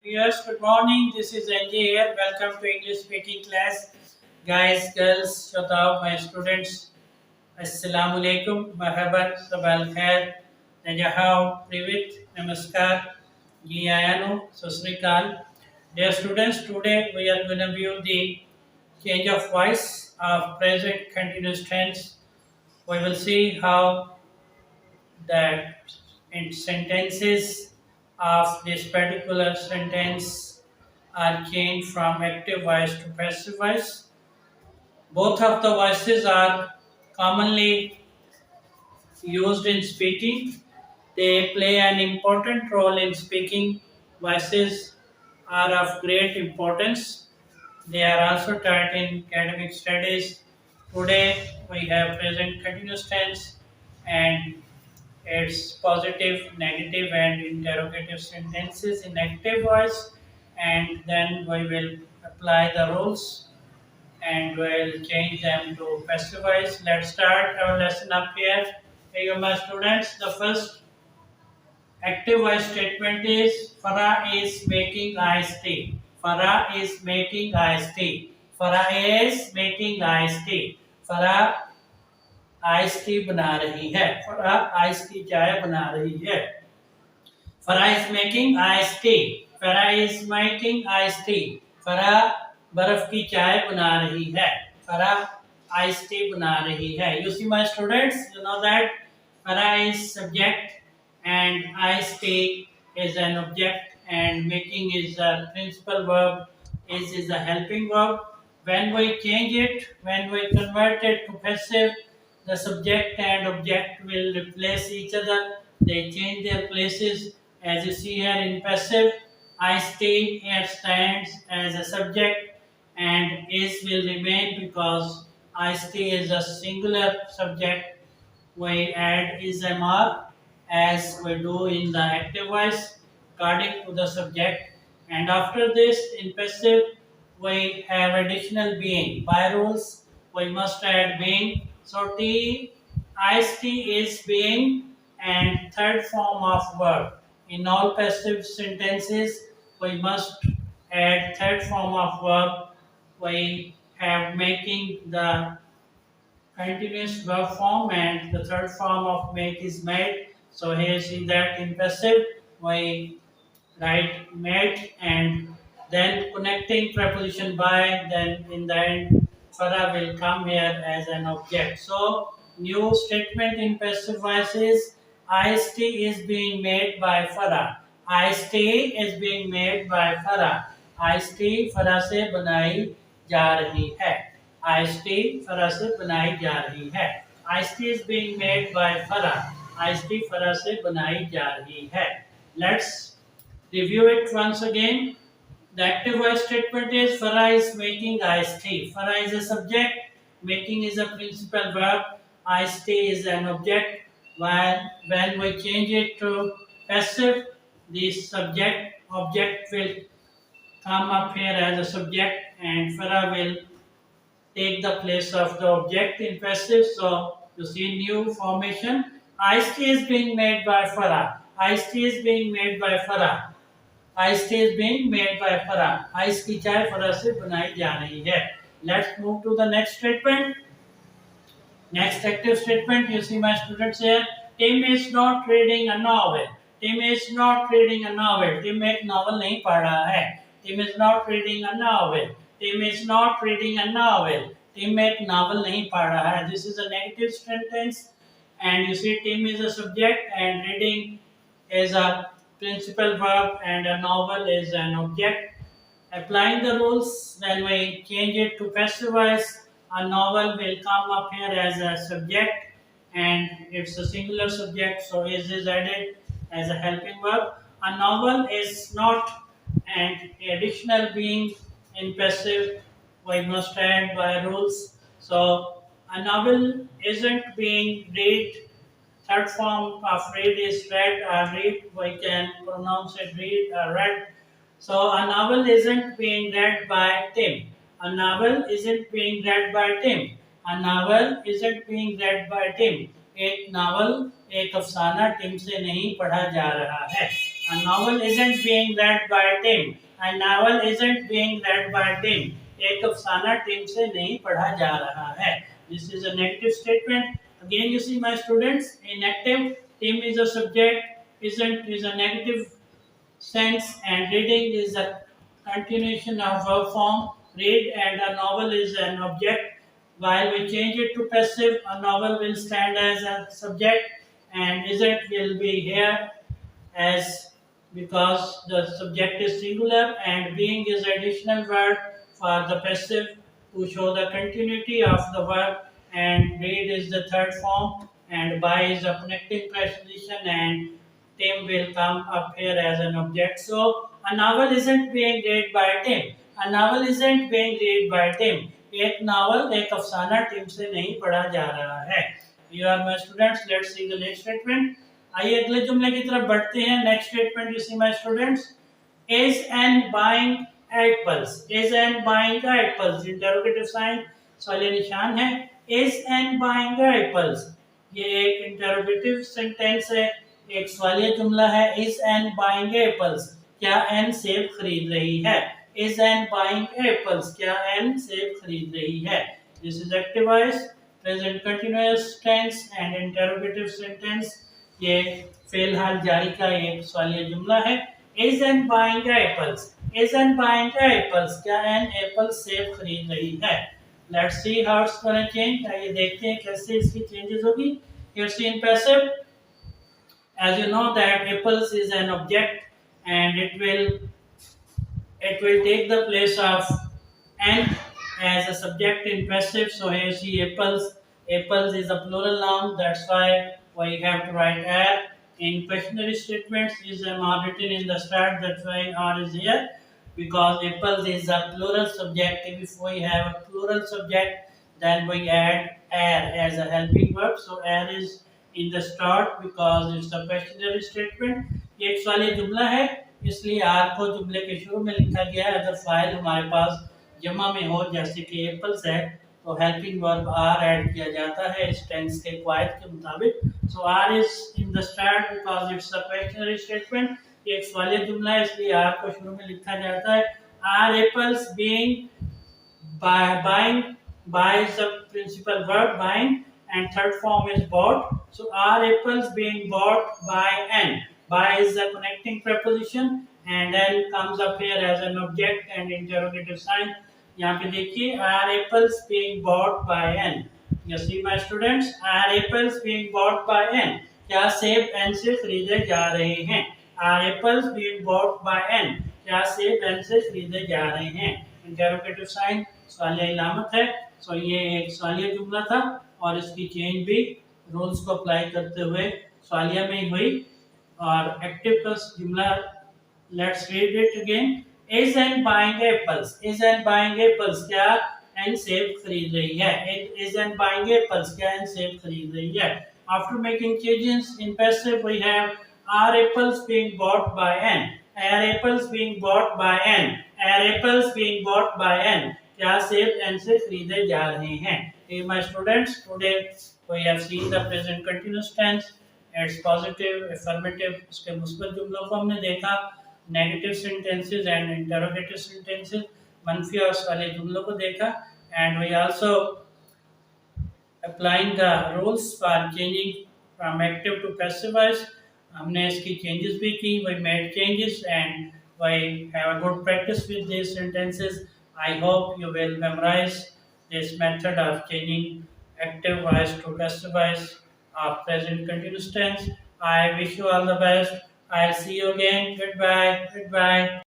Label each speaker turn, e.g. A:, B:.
A: Yes, good morning. This is NJ here. Welcome to English speaking class. Guys, girls, shutao, my students. Assalamu alaikum, marhaban, sabal khair, najahao, privet, namaskar, giyayanu, susrikal. Dear students, today we are going to view the change of voice of present continuous tense. We will see how that in sentences of this particular sentence are changed from active voice to passive voice. Both of the voices are commonly used in speaking. They play an important role in speaking. Voices are of great importance. They are also taught in academic studies. Today we have present continuous tense and its positive, negative, and interrogative sentences in active voice, and then we will apply the rules and we'll change them to passive voice. Let's start our lesson up here. Hey, you my students, the first active voice statement is Farah is making iced tea. Farah is making iced tea. Farah is making iced tea. Farah ice tea बना रही है. Farah ice की चाय बना रही है. Farah is making ice tea. Farah is making ice tea. Farah बर्फ की चाय बना रही है. फराह आइस टी बना रही है. You see my students, you know that Farah is subject and ice tea is an object and making is a principal verb, is a helping verb. When we change it, when we convert it to passive, the subject and object will replace each other. They change their places. As you see here in passive, I stay here stands as a subject and is will remain because I stay is a singular subject. We add is mr as we do in the active voice according to the subject. And after this, in passive, we have additional being. By rules, we must add being. So T, IST is being and third form of verb. In all passive sentences, we must add third form of verb. We have making the continuous verb form and the third form of make is made. So here see that in passive we write made and then connecting preposition by, then in the end fara will come here as an object. So new statement in passive voice is IST is being made by fara. IST is being made by fara. IST fara से बनाई जा रही है. IST फरा से बनाई जा रही है. IST is being made by फरा. IST फरा से बनाई जा रही है. Let's review it once again. The active voice statement is Farah is making iced tea. Farah is a subject, making is a principal verb, iced tea is an object. While when we change it to passive, the subject object will come up here as a subject and Farah will take the place of the object in passive. So you see new formation. Iced tea is being made by Farah. Iced tea is being made by Farah. Ice tea is being made by Farah. Ice की चाय फरा से बनाई जा रही है. Let's move to the next statement. Next active statement. You see my students here. Tim is not reading a novel. Tim is not reading a novel. Tim एक novel नहीं पढ़ रहा है. Tim is not reading a novel. Tim is not reading a novel. Tim एक novel नहीं पढ़ रहा है. This is a negative sentence. And you see Tim is a subject and reading is a principal verb and a novel is an object. Applying the rules, when we change it to passive voice, a novel will come up here as a subject and it's a singular subject, so is added as a helping verb. A novel is not an additional being in passive, we must add by rules. So a novel isn't being read. Third form of read is read or read. We can pronounce it read or read. So a novel isn't being read by Tim. A novel isn't being read by Tim. A novel isn't being read by Tim. एक novel एक अफसाना Tim से नहीं पढ़ा जा रहा है. A novel isn't being read by Tim. A novel isn't being read by Tim. एक अफसाना टिम से नहीं पढ़ा जा रहा है. This is a negative statement. Again, you see, my students, in active, Tim is a subject, isn't is a negative sense, and reading is a continuation of verb form. Read, and a novel is an object. While we change it to passive, a novel will stand as a subject, and isn't will be here as because the subject is singular, and being is additional word for the passive to show the continuity of the verb, and read is the third form, and by is a connecting preposition, and Tim will come up here as an object. So a novel isn't being read by Tim. A novel isn't being read by Tim. एक novel एक अफसाना Tim से नहीं पढ़ा जा रहा है. You are my students. Let's see the next statement. आइए अगले जुमले की तरफ बढ़ते हैं. Next statement, you see my students, is Ann buying apples. Is Ann buying apples, interrogative sign सवालिया निशान है. इज एन बाइंग एप्पल्स, ये एक इंटरोगेटिव सेंटेंस है, एक सवालिया जुमला है. इज एन बाइंग एप्पल्स, क्या एन सेब खरीद रही है. इज एन बाइंग एप्पल्स, क्या एन सेब खरीद रही है. This is active voice, present continuous tense and interrogative sentence. ये फिलहाल जारी का एक सवालिया जुमला है. Is Ann buying apples, is Ann buying apples, क्या एन एप्पल सेब खरीद रही है. Let's see how it's gonna change. आइए देखते हैं कैसे इसकी चेंजेस होगी. Here see in passive, as you know that apples is an object, and it will take the place of an as a subject in passive. So here see apples, apples is a plural noun, that's why we have to write are. In questionary statements is written in the start, that's why are is here, because apples is a plural subject. If we have a plural subject, then we add are as a helping verb. So are is in the start because it's a questionary statement. ये एक सवालिया जुमला है, इसलिए are को जुमले के शुरू में लिखा गया है. अगर फाइल हमारे पास जमा में हो जैसे कि एप्पल्स है, तो हेल्पिंग वर्ब आर ऐड किया जाता है इस टेंस के क्वाइट के मुताबिक. So are is in the start because it's a questionary statement. ये एक सवालिया जुमला है, इसलिए आर को शुरू में लिखा जाता है. Are apples being buying, by is the principal verb buying, and third form is bought. So are apples being bought by n? By is the connecting preposition, and then comes up here as an object and interrogative sign. यहाँ पे देखिए, are apples being bought by n? You see my students, are apples being bought by n? क्या सेब n से खरीदे जा रहे हैं. Are apples being bought by n? क्या सेब n से खरीदे जा रहे हैं. Interrogative sign सवालिया इलामत है. सो ये एक सवालिया जुमला था, और इसकी चेंज भी रूल्स को अप्लाई करते हुए सवालिया में ही हुई. और एक्टिव का जुमला, let's read it again. Is Ann buying apples, is Ann buying apples, क्या एन सेब खरीद रही है. इज एन बाइंग एप्पल्स, क्या एन सेब खरीद रही है. After making changes in passive we have are apples being bought by Ann. Are apples being bought by Ann. Are apples being bought by Ann, क्या सेब एन से खरीदे जा रहे हैं. Hey my students, today we have seen the present continuous tense, its positive, affirmative, उसके मुस्बत जुमलों को हमने देखा, negative sentences and interrogative sentences, मनफी और वाले जुमलों को देखा, and we also applying the rules for changing from active to passive voice. हमने इसकी changes भी की, we made changes and we have a good practice with these sentences. I hope you will memorize this method of changing active voice to passive voice of present continuous tense. I wish you all the best. I'll see you again. Goodbye. Goodbye.